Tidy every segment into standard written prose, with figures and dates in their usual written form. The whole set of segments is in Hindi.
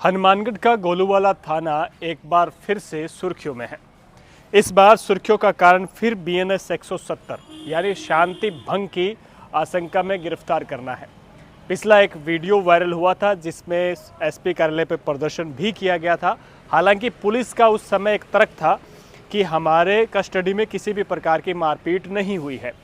हनुमानगढ़ का गोलूवाला थाना एक बार फिर से सुर्खियों में है। इस बार सुर्खियों का कारण फिर BNS 170 यानी शांति भंग की आशंका में गिरफ्तार करना है। पिछला एक वीडियो वायरल हुआ था जिसमें SP कार्यालय पर प्रदर्शन भी किया गया था। हालांकि पुलिस का उस समय एक तर्क था कि हमारे कस्टडी में किसी भी प्रकार की मारपीट नहीं हुई है।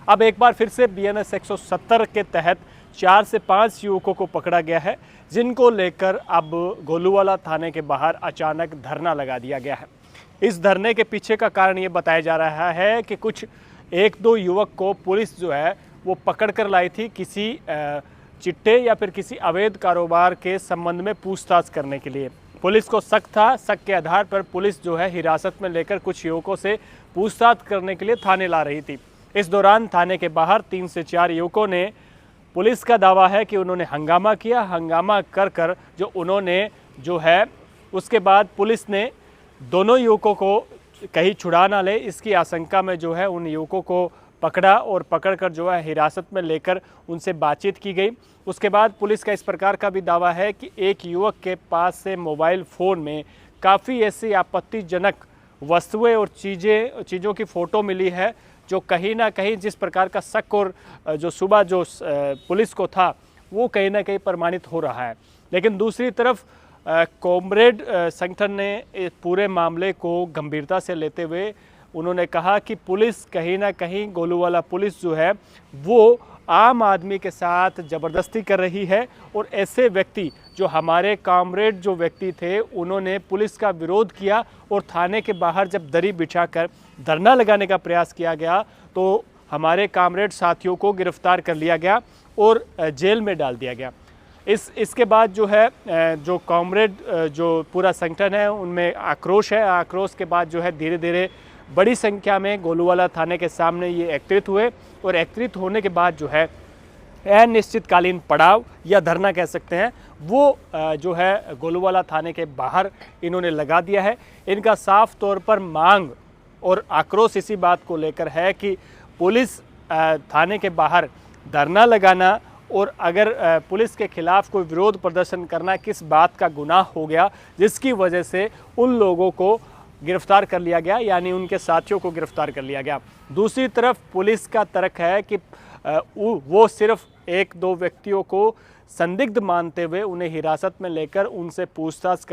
अब एक बार फिर से BNS 170 के तहत 4 से 5 युवकों को पकड़ा गया है, जिनको लेकर अब गोलूवाला थाने के बाहर अचानक धरना लगा दिया गया है। इस धरने के पीछे का कारण ये बताया जा रहा है कि कुछ 1-2 युवक को पुलिस जो है वो पकड़ कर लाई थी किसी चिट्टे या फिर किसी अवैध कारोबार के संबंध में पूछताछ करने के लिए। पुलिस को शक था। शक के आधार पर पुलिस जो है हिरासत में लेकर कुछ युवकों से पूछताछ करने के लिए थाने ला रही थी। इस दौरान थाने के बाहर 3 से 4 युवकों ने, पुलिस का दावा है कि उन्होंने हंगामा किया। हंगामा कर जो उन्होंने जो है उसके बाद पुलिस ने दोनों युवकों को कहीं छुड़ा ना ले, इसकी आशंका में जो है उन युवकों को पकड़ा और पकड़कर जो है हिरासत में लेकर उनसे बातचीत की गई। उसके बाद पुलिस का इस प्रकार का भी दावा है कि एक युवक के पास से मोबाइल फ़ोन में काफ़ी ऐसी आपत्तिजनक वस्तुएं और चीज़ों की फ़ोटो मिली है, जो कहीं ना कहीं जिस प्रकार का शक और जो सुबह जो पुलिस को था वो कहीं ना कहीं प्रमाणित हो रहा है। लेकिन दूसरी तरफ कॉमरेड संगठन ने पूरे मामले को गंभीरता से लेते हुए उन्होंने कहा कि पुलिस कहीं ना कहीं, गोलूवाला पुलिस जो है वो आम आदमी के साथ ज़बरदस्ती कर रही है और ऐसे व्यक्ति जो हमारे कॉमरेड जो व्यक्ति थे उन्होंने पुलिस का विरोध किया और थाने के बाहर जब दरी बिछाकर धरना लगाने का प्रयास किया गया तो हमारे कॉमरेड साथियों को गिरफ्तार कर लिया गया और जेल में डाल दिया गया। इसके बाद जो है जो कॉमरेड जो पूरा संगठन है उनमें आक्रोश है। आक्रोश के बाद जो है धीरे धीरे बड़ी संख्या में गोलूवाला थाने के सामने ये एकत्रित हुए और एकत्रित होने के बाद जो है अनिश्चितकालीन पड़ाव या धरना कह सकते हैं वो जो है गोलूवाला थाने के बाहर इन्होंने लगा दिया है। इनका साफ तौर पर मांग और आक्रोश इसी बात को लेकर है कि पुलिस थाने के बाहर धरना लगाना और अगर पुलिस के खिलाफ कोई विरोध प्रदर्शन करना किस बात का गुनाह हो गया जिसकी वजह से उन लोगों को गिरफ्तार कर लिया गया, यानी उनके साथियों को गिरफ्तार कर लिया गया। दूसरी तरफ पुलिस का तर्क है कि वो सिर्फ 1-2 व्यक्तियों को संदिग्ध मानते हुए उन्हें हिरासत में लेकर उनसे पूछताछ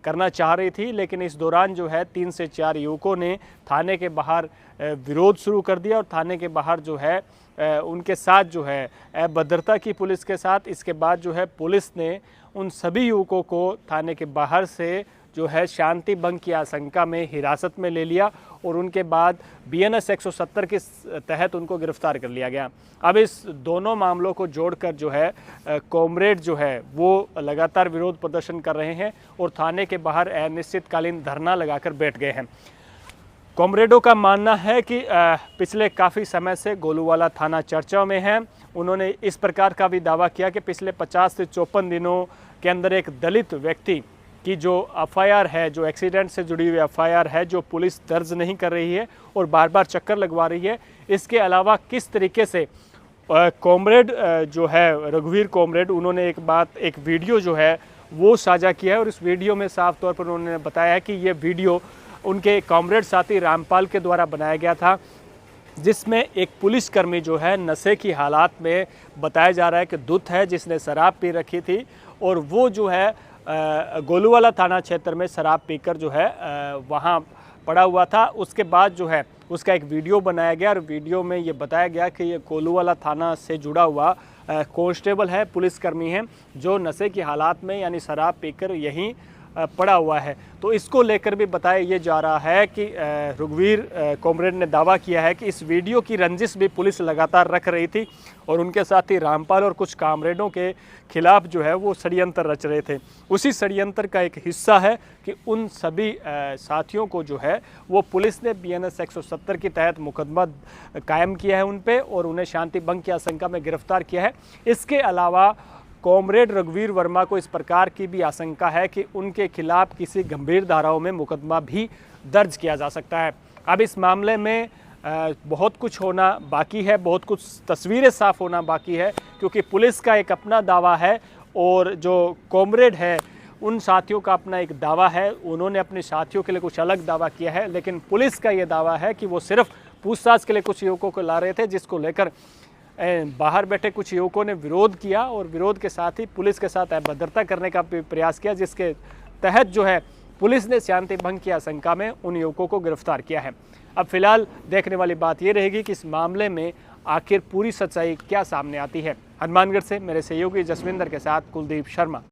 करना चाह रही थी। लेकिन इस दौरान जो है 3 से 4 युवकों ने थाने के बाहर विरोध शुरू कर दिया और थाने के बाहर जो है उनके साथ जो है अभद्रता की पुलिस के साथ। इसके बाद जो है पुलिस ने उन सभी युवकों को थाने के बाहर से जो है शांति भंग की आशंका में हिरासत में ले लिया और उनके बाद BNS 170 के तहत उनको गिरफ्तार कर लिया गया। अब इस दोनों मामलों को जोड़कर जो है कॉमरेड जो है वो लगातार विरोध प्रदर्शन कर रहे हैं और थाने के बाहर अनिश्चितकालीन धरना लगाकर बैठ गए हैं। कॉमरेडों का मानना है कि पिछले काफ़ी समय से गोलूवाला थाना चर्चा में है। उन्होंने इस प्रकार का भी दावा किया कि पिछले 50 से 54 दिनों के अंदर एक दलित व्यक्ति की जो FIR है, जो एक्सीडेंट से जुड़ी हुई FIR है, जो पुलिस दर्ज नहीं कर रही है और बार बार चक्कर लगवा रही है। इसके अलावा किस तरीके से कॉमरेड जो है रघुवीर कॉमरेड, उन्होंने एक वीडियो जो है वो साझा किया है और इस वीडियो में साफ तौर पर उन्होंने बताया है कि ये वीडियो उनके कॉमरेड साथी रामपाल के द्वारा बनाया गया था, जिसमें एक पुलिसकर्मी जो है नशे की हालात में बताया जा रहा है कि धुत है, जिसने शराब पी रखी थी और वो जो है गोलूवाला थाना क्षेत्र में शराब पीकर जो है वहाँ पड़ा हुआ था। उसके बाद जो है उसका एक वीडियो बनाया गया और वीडियो में ये बताया गया कि ये गोलूवाला थाना से जुड़ा हुआ कांस्टेबल है, पुलिसकर्मी है, जो नशे की हालात में यानी शराब पीकर यहीं पड़ा हुआ है। तो इसको लेकर भी बताया ये जा रहा है कि रघुवीर कॉमरेड ने दावा किया है कि इस वीडियो की रंजिश भी पुलिस लगातार रख रही थी और उनके साथ ही रामपाल और कुछ कॉमरेडों के खिलाफ जो है वो षड्यंत्र रच रहे थे। उसी षड्यंत्र का एक हिस्सा है कि उन सभी साथियों को जो है वो पुलिस ने BNS 170 के तहत मुकदमा कायम किया है उन पे और उन्हें शांति भंग की आशंका में गिरफ्तार किया है। इसके अलावा कॉमरेड रघुवीर वर्मा को इस प्रकार की भी आशंका है कि उनके खिलाफ किसी गंभीर धाराओं में मुकदमा भी दर्ज किया जा सकता है। अब इस मामले में बहुत कुछ होना बाकी है, बहुत कुछ तस्वीरें साफ होना बाकी है, क्योंकि पुलिस का एक अपना दावा है और जो कॉमरेड है उन साथियों का अपना एक दावा है, उन्होंने अपने साथियों के लिए कुछ अलग दावा किया है, लेकिन पुलिस का ये दावा है कि वो सिर्फ पूछताछ के लिए कुछ युवकों को ला रहे थे, जिसको लेकर बाहर बैठे कुछ युवकों ने विरोध किया और विरोध के साथ ही पुलिस के साथ अभद्रता करने का प्रयास किया, जिसके तहत जो है पुलिस ने शांति भंग की आशंका में उन युवकों को गिरफ्तार किया है। अब फिलहाल देखने वाली बात यह रहेगी कि इस मामले में आखिर पूरी सच्चाई क्या सामने आती है। हनुमानगढ़ से मेरे सहयोगी जसविंदर के साथ कुलदीप शर्मा।